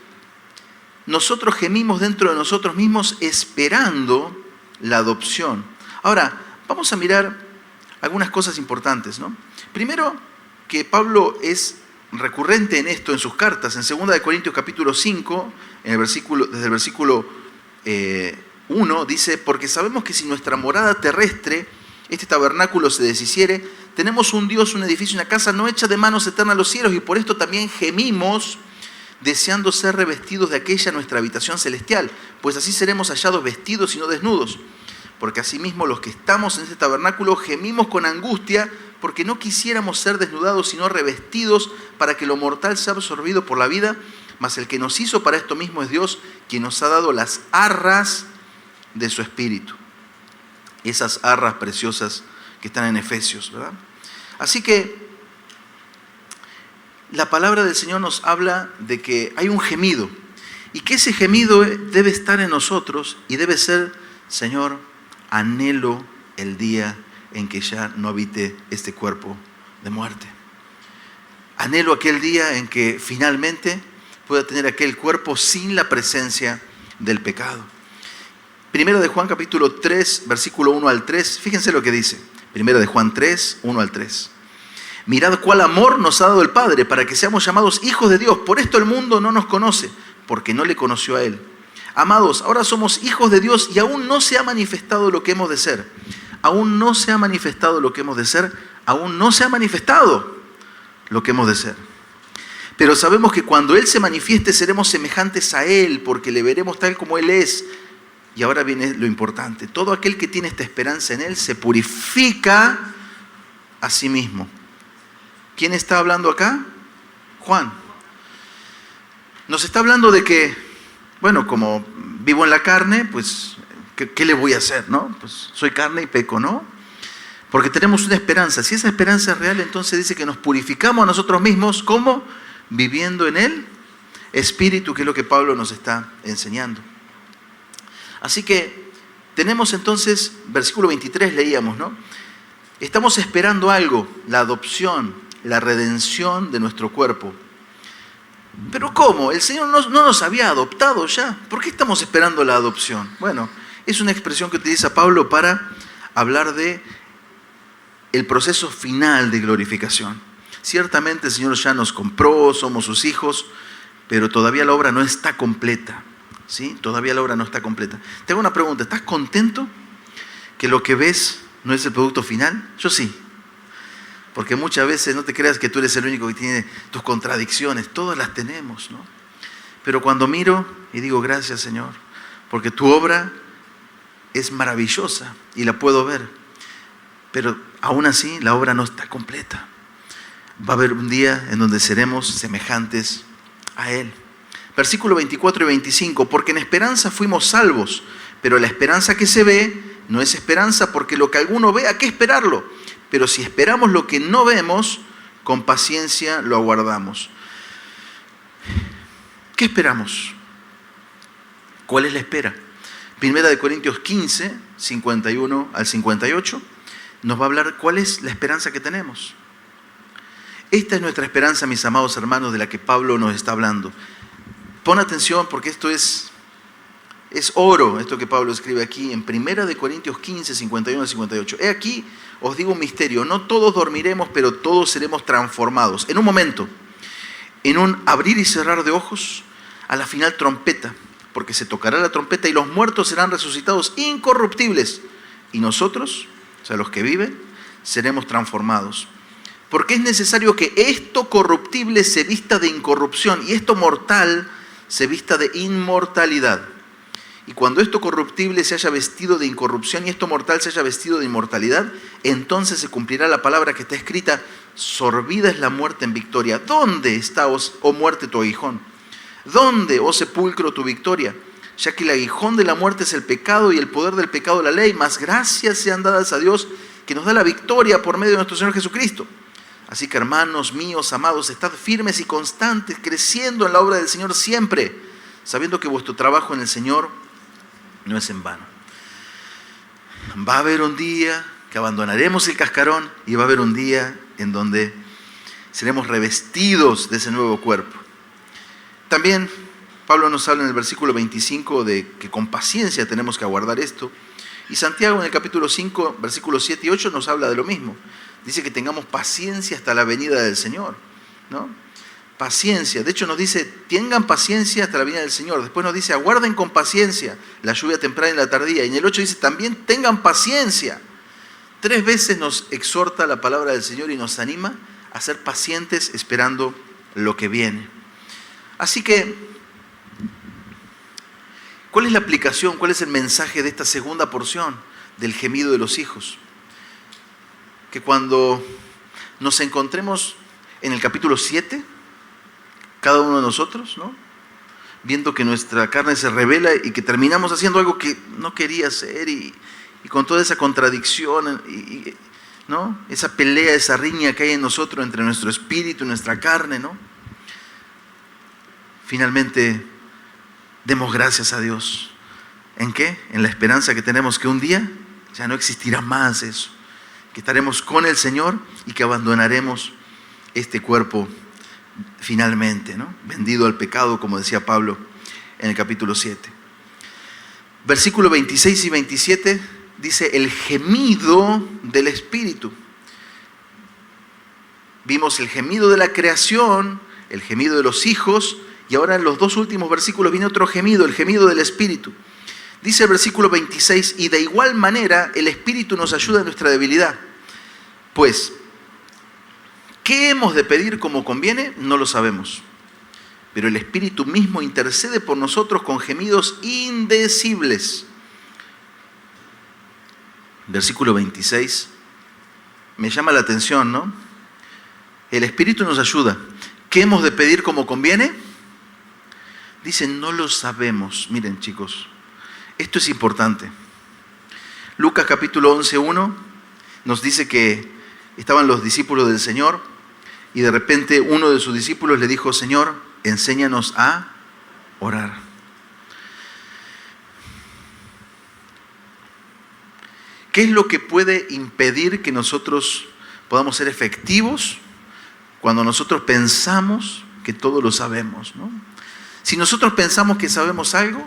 nosotros gemimos dentro de nosotros mismos esperando la adopción. Ahora, vamos a mirar algunas cosas importantes, ¿no? Primero, que Pablo es recurrente en esto en sus cartas. En 2 de Corintios capítulo 5, desde el versículo 1, dice, porque sabemos que si nuestra morada terrestre, este tabernáculo se deshiciere, tenemos un Dios, un edificio, una casa no hecha de manos eterna a los cielos, y por esto también gemimos, deseando ser revestidos de aquella nuestra habitación celestial, pues así seremos hallados vestidos y no desnudos. Porque asimismo los que estamos en este tabernáculo gemimos con angustia, porque no quisiéramos ser desnudados, sino revestidos para que lo mortal sea absorbido por la vida, mas el que nos hizo para esto mismo es Dios, quien nos ha dado las arras de su Espíritu. Esas arras preciosas que están en Efesios, ¿verdad? Así que la palabra del Señor nos habla de que hay un gemido, y que ese gemido debe estar en nosotros y debe ser, Señor, anhelo el día en que ya no habite este cuerpo de muerte. Anhelo aquel día en que finalmente pueda tener aquel cuerpo sin la presencia del pecado. Primero de Juan capítulo 3, versículo 1 al 3, fíjense lo que dice. Primero de Juan 3, 1 al 3. Mirad cuál amor nos ha dado el Padre para que seamos llamados hijos de Dios. Por esto el mundo no nos conoce, porque no le conoció a Él. Amados, ahora somos hijos de Dios y aún no se ha manifestado lo que hemos de ser. Aún no se ha manifestado lo que hemos de ser. Aún no se ha manifestado lo que hemos de ser. Pero sabemos que cuando Él se manifieste seremos semejantes a Él, porque le veremos tal como Él es. Y ahora viene lo importante. Todo aquel que tiene esta esperanza en Él se purifica a sí mismo. ¿Quién está hablando acá? Juan. Nos está hablando de que, bueno, como vivo en la carne, pues, ¿qué le voy a hacer, no? Pues soy carne y peco, ¿no? Porque tenemos una esperanza. Si esa esperanza es real, entonces dice que nos purificamos a nosotros mismos. ¿Cómo? Viviendo en el espíritu, que es lo que Pablo nos está enseñando. Así que tenemos entonces, versículo 23 leíamos, ¿no? Estamos esperando algo, la adopción, la redención de nuestro cuerpo. ¿Pero cómo? El Señor no nos había adoptado ya. ¿Por qué estamos esperando la adopción? Bueno, es una expresión que utiliza Pablo para hablar de el proceso final de glorificación. Ciertamente el Señor ya nos compró, somos sus hijos, pero todavía la obra no está completa. ¿Sí? Todavía la obra no está completa. Te hago una pregunta, ¿estás contento que lo que ves no es el producto final? Yo sí. Porque muchas veces no te creas que tú eres el único que tiene tus contradicciones, todas las tenemos, ¿no? Pero cuando miro y digo, gracias Señor, porque tu obra es maravillosa y la puedo ver, pero aún así la obra no está completa. Va a haber un día en donde seremos semejantes a Él. Versículo 24 y 25, porque en esperanza fuimos salvos, pero la esperanza que se ve no es esperanza, porque lo que alguno ve, ¿a qué esperarlo? Pero si esperamos lo que no vemos, con paciencia lo aguardamos. ¿Qué esperamos? ¿Cuál es la espera? Primera de Corintios 15, 51 al 58, nos va a hablar cuál es la esperanza que tenemos. Esta es nuestra esperanza, mis amados hermanos, de la que Pablo nos está hablando. Pon atención porque esto es oro, esto que Pablo escribe aquí en Primera de Corintios 15, 51 al 58. He aquí, os digo un misterio, no todos dormiremos, pero todos seremos transformados. En un momento, en un abrir y cerrar de ojos, a la final trompeta, porque se tocará la trompeta y los muertos serán resucitados incorruptibles. Y nosotros, o sea, los que viven, seremos transformados. Porque es necesario que esto corruptible se vista de incorrupción y esto mortal se vista de inmortalidad. Y cuando esto corruptible se haya vestido de incorrupción y esto mortal se haya vestido de inmortalidad, entonces se cumplirá la palabra que está escrita: sorbida es la muerte en victoria. ¿Dónde está, oh muerte, tu aguijón? ¿Dónde, oh sepulcro, tu victoria? Ya que el aguijón de la muerte es el pecado y el poder del pecado la ley, mas gracias sean dadas a Dios que nos da la victoria por medio de nuestro Señor Jesucristo. Así que, hermanos míos, amados, estad firmes y constantes, creciendo en la obra del Señor siempre, sabiendo que vuestro trabajo en el Señor no es en vano. Va a haber un día que abandonaremos el cascarón y va a haber un día en donde seremos revestidos de ese nuevo cuerpo. También Pablo nos habla en el versículo 25 de que con paciencia tenemos que aguardar esto. Y Santiago en el capítulo 5, versículos 7 y 8 nos habla de lo mismo. Dice que tengamos paciencia hasta la venida del Señor, ¿no? Paciencia. De hecho nos dice, tengan paciencia hasta la venida del Señor. Después nos dice, aguarden con paciencia la lluvia temprana y la tardía. Y en el 8 dice, también tengan paciencia. 3 veces nos exhorta la palabra del Señor y nos anima a ser pacientes esperando lo que viene. Así que, ¿cuál es la aplicación? ¿Cuál es el mensaje de esta segunda porción del gemido de los hijos? Que cuando nos encontremos en el capítulo 7, cada uno de nosotros, ¿no?, viendo que nuestra carne se revela y que terminamos haciendo algo que no quería hacer y con toda esa contradicción, ¿no?, esa pelea, esa riña que hay en nosotros entre nuestro espíritu y nuestra carne, ¿no?, finalmente demos gracias a Dios. ¿En qué? En la esperanza que tenemos que un día ya no existirá más eso, que estaremos con el Señor y que abandonaremos este cuerpo finalmente, ¿no?, vendido al pecado, como decía Pablo en el capítulo 7. Versículos 26 y 27 dice el gemido del Espíritu. Vimos el gemido de la creación, el gemido de los hijos, y ahora en los 2 últimos versículos viene otro gemido, el gemido del Espíritu. Dice el versículo 26, y de igual manera el Espíritu nos ayuda en nuestra debilidad. Pues, ¿qué hemos de pedir como conviene? No lo sabemos. Pero el Espíritu mismo intercede por nosotros con gemidos indecibles. Versículo 26. Me llama la atención, ¿no? El Espíritu nos ayuda. ¿Qué hemos de pedir como conviene? Dicen, no lo sabemos. Miren, chicos, esto es importante. Lucas capítulo 11:1 nos dice que estaban los discípulos del Señor y de repente uno de sus discípulos le dijo, Señor, enséñanos a orar. ¿Qué es lo que puede impedir que nosotros podamos ser efectivos cuando nosotros pensamos que todo lo sabemos, ¿no? Si nosotros pensamos que sabemos algo,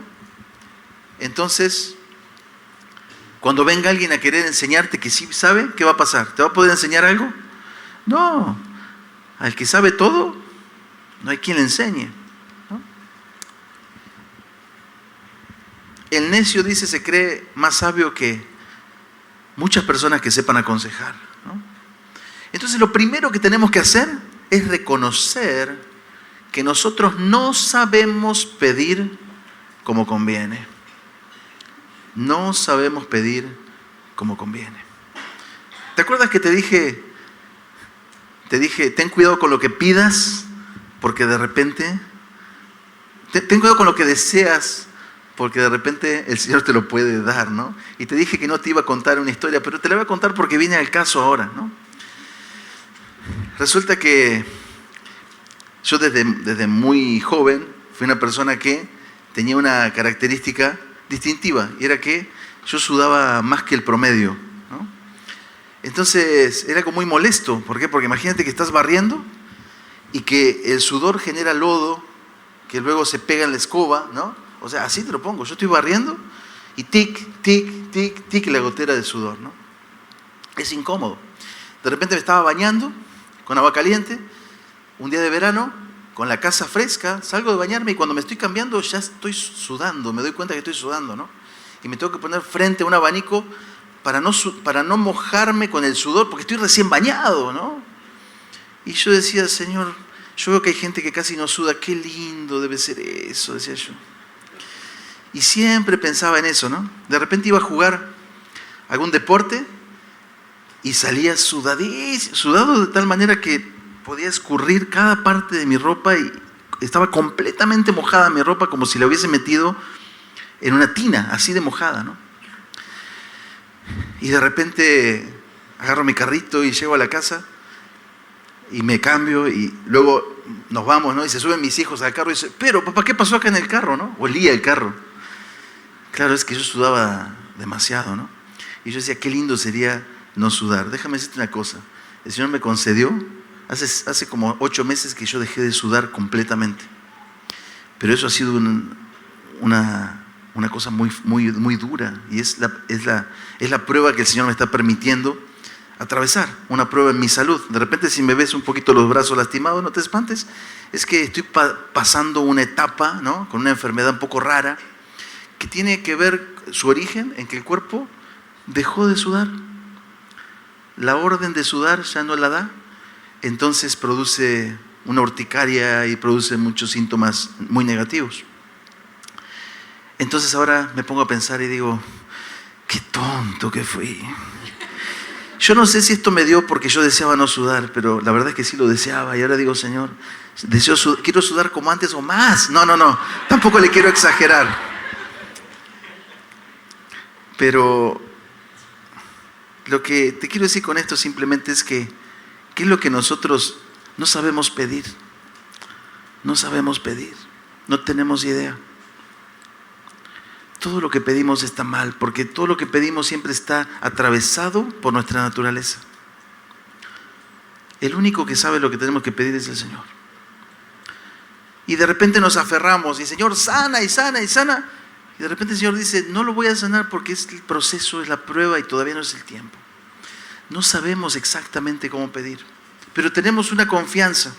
entonces cuando venga alguien a querer enseñarte que sí sabe, ¿qué va a pasar? ¿Te va a poder enseñar algo? No. Al que sabe todo, no hay quien le enseñe, ¿no? El necio, dice, se cree más sabio que muchas personas que sepan aconsejar, ¿no? Entonces lo primero que tenemos que hacer es reconocer que nosotros no sabemos pedir como conviene. No sabemos pedir como conviene. ¿Te acuerdas que te dije, ten cuidado con lo que pidas, porque de repente, ten cuidado con lo que deseas, porque de repente el Señor te lo puede dar, ¿no? Y te dije que no te iba a contar una historia, pero te la voy a contar porque viene al caso ahora, ¿no? Resulta que yo desde muy joven fui una persona que tenía una característica distintiva, y era que yo sudaba más que el promedio, ¿no? Entonces era como muy molesto. ¿Por qué? Porque imagínate que estás barriendo y que el sudor genera lodo que luego se pega en la escoba, ¿no? O sea, así te lo pongo. Yo estoy barriendo y tic, tic, tic, tic la gotera de sudor, ¿no? Es incómodo. De repente me estaba bañando con agua caliente, un día de verano, con la casa fresca, salgo de bañarme y cuando me estoy cambiando ya estoy sudando, me doy cuenta que estoy sudando, ¿no? Y me tengo que poner frente a un abanico para no mojarme con el sudor, porque estoy recién bañado, ¿no? Y yo decía, Señor, yo veo que hay gente que casi no suda, qué lindo debe ser eso, decía yo. Y siempre pensaba en eso, ¿no? De repente iba a jugar algún deporte y salía sudado de tal manera que podía escurrir cada parte de mi ropa y estaba completamente mojada mi ropa, como si la hubiese metido en una tina, así de mojada, ¿no? Y de repente agarro mi carrito y llego a la casa y me cambio y luego nos vamos, ¿no? Y se suben mis hijos al carro y dicen, pero papá, ¿qué pasó acá en el carro, no? Olía el carro. Claro, es que yo sudaba demasiado, ¿no? Y yo decía, qué lindo sería no sudar. Déjame decirte una cosa, el Señor me concedió, hace como 8 meses que yo dejé de sudar completamente. Pero eso ha sido una cosa muy, muy, muy dura, y es la prueba que el Señor me está permitiendo atravesar, una prueba en mi salud. De repente, si me ves un poquito los brazos lastimados, no te espantes, es que estoy pasando una etapa, ¿no?, con una enfermedad un poco rara, que tiene que ver su origen en que el cuerpo dejó de sudar. La orden de sudar ya no la da, entonces produce una urticaria y produce muchos síntomas muy negativos. Entonces ahora me pongo a pensar y digo, qué tonto que fui. Yo no sé si esto me dio porque yo deseaba no sudar, pero la verdad es que sí lo deseaba. Y ahora digo, Señor, quiero sudar como antes o más. No, tampoco le quiero exagerar. Pero lo que te quiero decir con esto simplemente es que, ¿qué es lo que nosotros no sabemos pedir? No sabemos pedir, no tenemos idea. Todo lo que pedimos está mal, porque todo lo que pedimos siempre está atravesado por nuestra naturaleza. El único que sabe lo que tenemos que pedir es el Señor. Y de repente nos aferramos y Señor, sana y sana y sana. Y de repente el Señor dice, no lo voy a sanar porque es el proceso, es la prueba y todavía no es el tiempo. No sabemos exactamente cómo pedir, pero tenemos una confianza.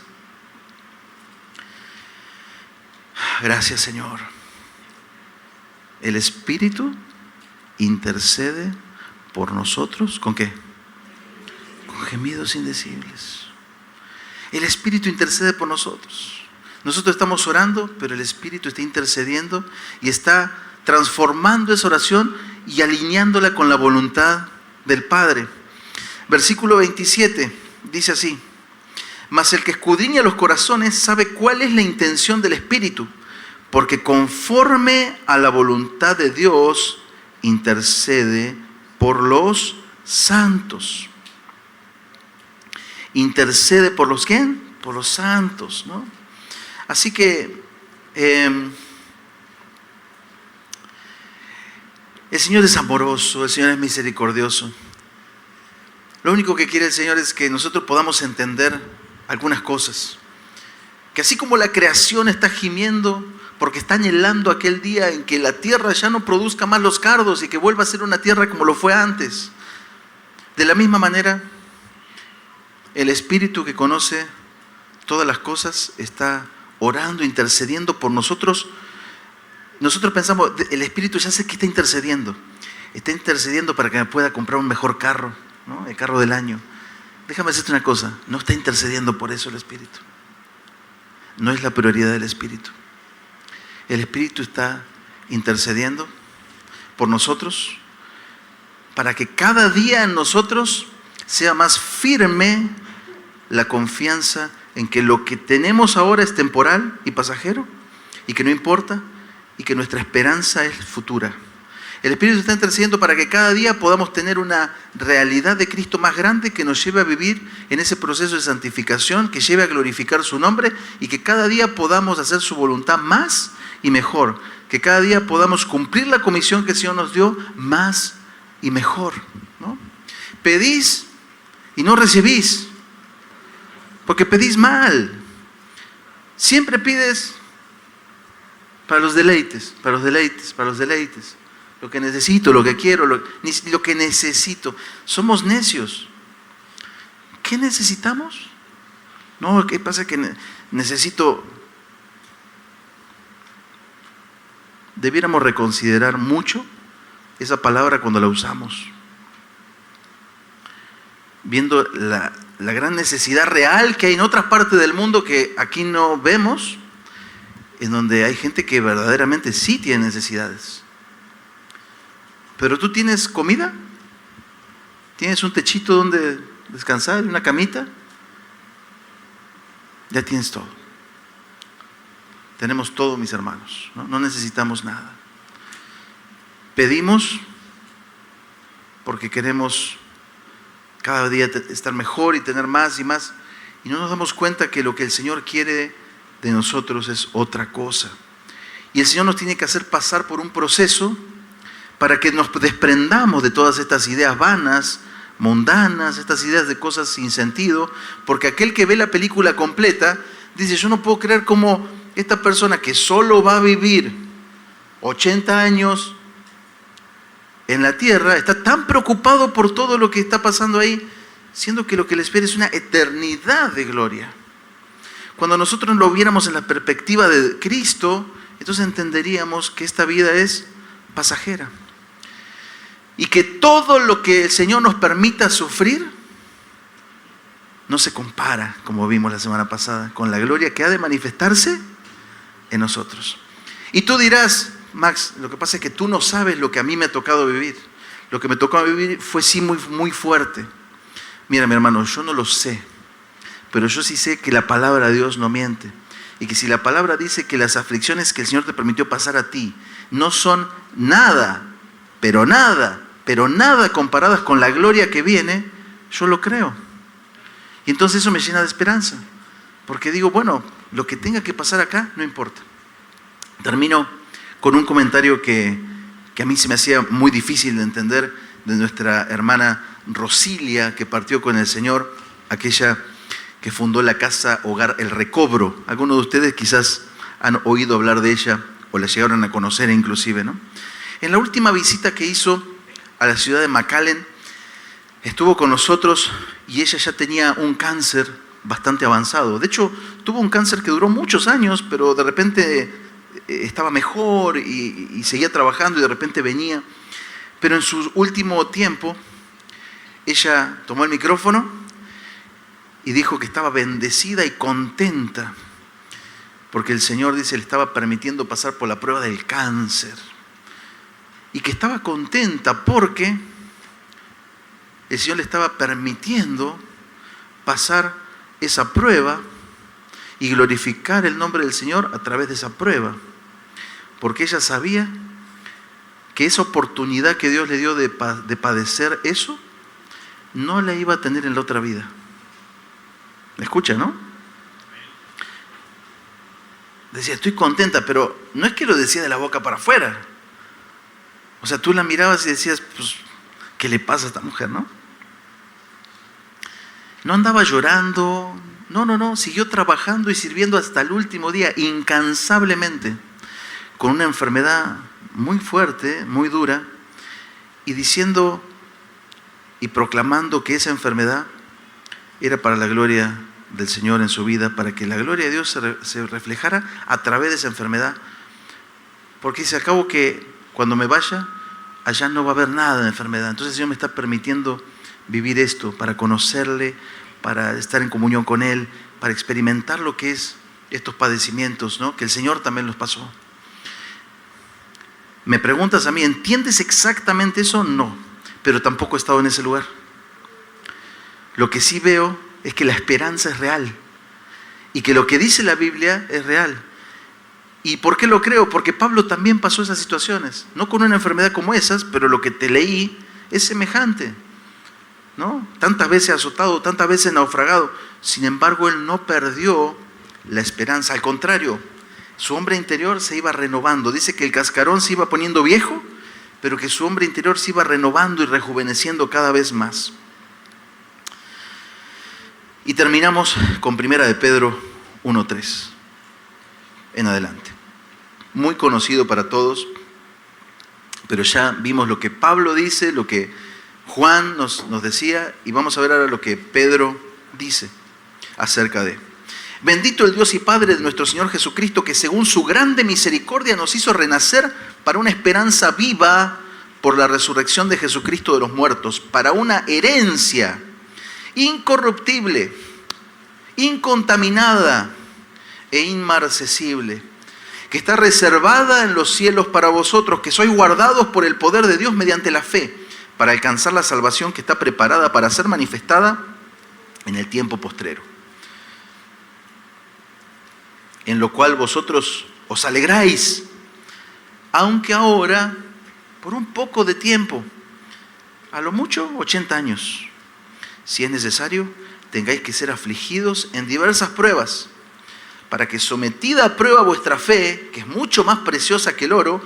Gracias, Señor. El Espíritu intercede por nosotros, ¿con qué? Con gemidos indecibles. El Espíritu intercede por nosotros. Nosotros estamos orando, pero el Espíritu está intercediendo y está transformando esa oración y alineándola con la voluntad del Padre. Versículo 27 dice así: mas el que escudriña los corazones sabe cuál es la intención del Espíritu, porque conforme a la voluntad de Dios intercede por los santos. Intercede por los ¿quién? Por los santos, ¿no? Así que el Señor es amoroso, el Señor es misericordioso. Lo único que quiere el Señor es que nosotros podamos entender algunas cosas. Que así como la creación está gimiendo porque está anhelando aquel día en que la tierra ya no produzca más los cardos y que vuelva a ser una tierra como lo fue antes. De la misma manera, el Espíritu que conoce todas las cosas está orando, intercediendo por nosotros. Nosotros pensamos, el Espíritu ya sé que está intercediendo. Está intercediendo para que me pueda comprar un mejor carro, ¿no? El carro del año. Déjame decirte una cosa, no está intercediendo por eso el Espíritu. No es la prioridad del Espíritu. El Espíritu está intercediendo por nosotros para que cada día en nosotros sea más firme la confianza en que lo que tenemos ahora es temporal y pasajero y que no importa y que nuestra esperanza es futura. El Espíritu está intercediendo para que cada día podamos tener una realidad de Cristo más grande que nos lleve a vivir en ese proceso de santificación, que lleve a glorificar su nombre y que cada día podamos hacer su voluntad más y mejor. Que cada día podamos cumplir la comisión que el Señor nos dio más y mejor, ¿no? Pedís y no recibís, porque pedís mal. Siempre pides para los deleites, para los deleites, para los deleites. Lo que necesito, lo que quiero, lo que necesito. Somos necios. ¿Qué necesitamos? No, ¿qué pasa? Que necesito... Debiéramos reconsiderar mucho esa palabra cuando la usamos. Viendo la gran necesidad real que hay en otras partes del mundo que aquí no vemos, en donde hay gente que verdaderamente sí tiene necesidades. Pero tú tienes comida, tienes un techito donde descansar, una camita, ya tienes todo. Tenemos todo, mis hermanos, no necesitamos nada. Pedimos porque queremos cada día estar mejor y tener más y más, y no nos damos cuenta que lo que el Señor quiere de nosotros es otra cosa. Y el Señor nos tiene que hacer pasar por un proceso para que nos desprendamos de todas estas ideas vanas, mundanas, estas ideas de cosas sin sentido, porque aquel que ve la película completa dice, yo no puedo creer cómo esta persona que solo va a vivir 80 años en la tierra está tan preocupado por todo lo que está pasando ahí, siendo que lo que le espera es una eternidad de gloria. Cuando nosotros lo viéramos en la perspectiva de Cristo, entonces entenderíamos que esta vida es pasajera. Y que todo lo que el Señor nos permita sufrir no se compara, como vimos la semana pasada, con la gloria que ha de manifestarse en nosotros. Y tú dirás, Max, lo que pasa es que tú no sabes lo que a mí me ha tocado vivir. Lo que me tocó vivir fue sí muy, muy fuerte. Mira, mi hermano, yo no lo sé, pero yo sí sé que la palabra de Dios no miente. Y que si la palabra dice que las aflicciones que el Señor te permitió pasar a ti no son nada, pero nada comparadas con la gloria que viene, yo lo creo. Y entonces eso me llena de esperanza. Porque digo, bueno, lo que tenga que pasar acá, no importa. Termino con un comentario que a mí se me hacía muy difícil de entender, de nuestra hermana Rosilia, que partió con el Señor, aquella que fundó la casa Hogar El Recobro. Algunos de ustedes quizás han oído hablar de ella, o la llegaron a conocer inclusive, ¿no? En la última visita que hizo a la ciudad de McAllen, estuvo con nosotros y ella ya tenía un cáncer bastante avanzado. De hecho, tuvo un cáncer que duró muchos años, pero de repente estaba mejor y seguía trabajando y de repente venía. Pero en su último tiempo, ella tomó el micrófono y dijo que estaba bendecida y contenta porque el Señor, dice, le estaba permitiendo pasar por la prueba del cáncer. Y que estaba contenta porque el Señor le estaba permitiendo pasar esa prueba y glorificar el nombre del Señor a través de esa prueba. Porque ella sabía que esa oportunidad que Dios le dio de padecer eso, no la iba a tener en la otra vida. ¿Me escucha, no? decía, estoy contenta, pero no es que lo decía de la boca para afuera. O sea, tú la mirabas y decías, pues, ¿qué le pasa a esta mujer, no? No andaba llorando, no, siguió trabajando y sirviendo hasta el último día, incansablemente, con una enfermedad muy fuerte, muy dura, y diciendo y proclamando que esa enfermedad era para la gloria del Señor en su vida, para que la gloria de Dios se reflejara a través de esa enfermedad. Porque dice, acabo que cuando me vaya, allá no va a haber nada de enfermedad. Entonces el Señor me está permitiendo vivir esto, para conocerle, para estar en comunión con Él, para experimentar lo que es estos padecimientos, ¿no? Que el Señor también los pasó. Me preguntas a mí, ¿entiendes exactamente eso? No, pero tampoco he estado en ese lugar. Lo que sí veo es que la esperanza es real y que lo que dice la Biblia es real. ¿Y por qué lo creo? Porque Pablo también pasó esas situaciones, no con una enfermedad como esas, pero lo que te leí es semejante, ¿no? Tantas veces azotado, tantas veces naufragado. Sin embargo, él no perdió la esperanza, al contrario, su hombre interior se iba renovando. Dice que el cascarón se iba poniendo viejo, pero que su hombre interior se iba renovando y rejuveneciendo cada vez más. Y terminamos con 1 de Pedro 1:3 en adelante. Muy conocido para todos, pero ya vimos lo que Pablo dice, lo que Juan nos decía, y vamos a ver ahora lo que Pedro dice acerca de: bendito el Dios y Padre de nuestro Señor Jesucristo, que según su grande misericordia nos hizo renacer para una esperanza viva por la resurrección de Jesucristo de los muertos, para una herencia incorruptible, incontaminada e inmarcesible, que está reservada en los cielos para vosotros, que sois guardados por el poder de Dios mediante la fe, para alcanzar la salvación que está preparada para ser manifestada en el tiempo postrero, en lo cual vosotros os alegráis, aunque ahora, por un poco de tiempo, a lo mucho 80 años, si es necesario, tengáis que ser afligidos en diversas pruebas, para que sometida a prueba vuestra fe, que es mucho más preciosa que el oro,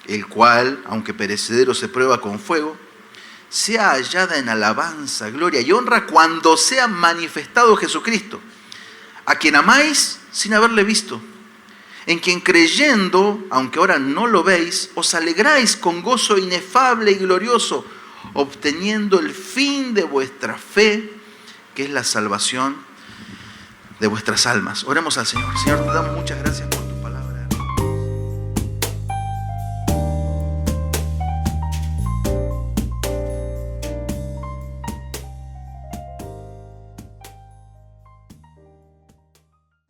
el cual, aunque perecedero se prueba con fuego, sea hallada en alabanza, gloria y honra cuando sea manifestado Jesucristo, a quien amáis sin haberle visto, en quien creyendo, aunque ahora no lo veis, os alegráis con gozo inefable y glorioso, obteniendo el fin de vuestra fe, que es la salvación de vuestras almas. Oremos al Señor. Señor, te damos muchas gracias por